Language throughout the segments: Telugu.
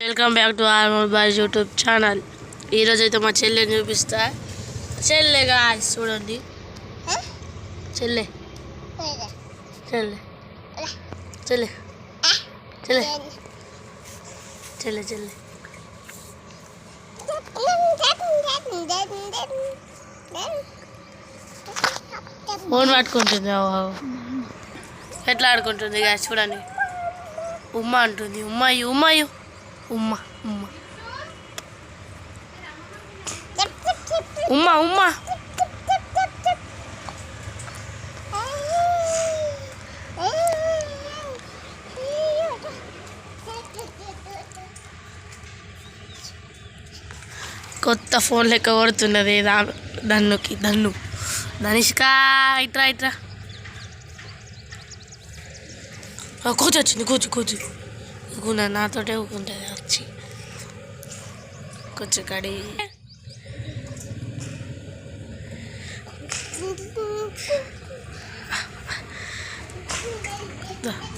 Welcome back to our mobile YouTube channel. ఈరోజు అయితే మా చెల్లెని చూపిస్తా. చెల్లెగా చూడండి, చెల్లె చెల్లె చెల్లె చెల్లె చెల్లె చెల్లె ఫోన్ పట్టుకుంటుంది. ఎట్లా ఆడుకుంటుంది చూడండి. ఉమ్మ అంటుంది. ఉమ్మాయి ఉమ్మాయి ఉమ్మ ఉమ్మ ఉమ్మ ఉమ్మ కొత్త ఫోన్ లెక్క కొడుతున్నది దన్నుకి. ధనిష్కా ఇట్రా ఇట్రా. కూర్చో వచ్చింది. కూర్చు నాతోటే ఊకుంటుంది వచ్చి. కూర్చో కడి.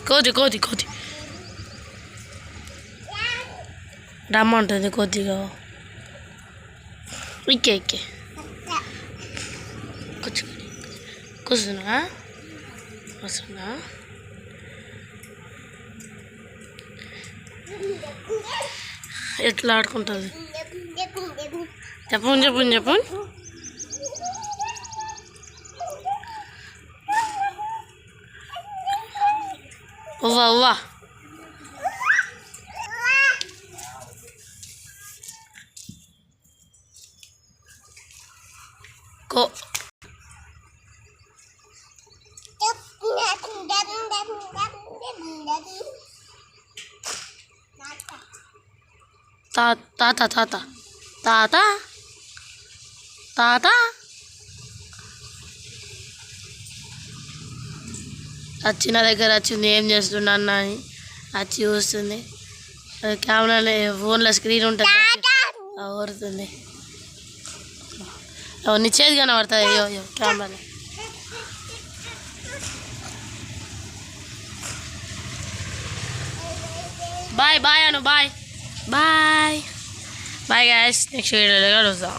కోతి రమ్మంటుంది కొద్దిగా. ఇక్కే కూర్చున్నా ఎట్లా ఆడుకుంటుంది చెప్పు. ఉవ్వా కో తాత వచ్చిన దగ్గర వచ్చింది. ఏం చేస్తున్నా అన్న అని వచ్చి చూస్తుంది. కెమెరాలో ఫోన్లో స్క్రీన్ ఉంటుంది, ఓరుతుంది. నీ చేతి కనబడుతుంది. అయ్యో కెమెరాలో. Bye Anu. Bye guys. Next వీడియోలో కలుద్దాం.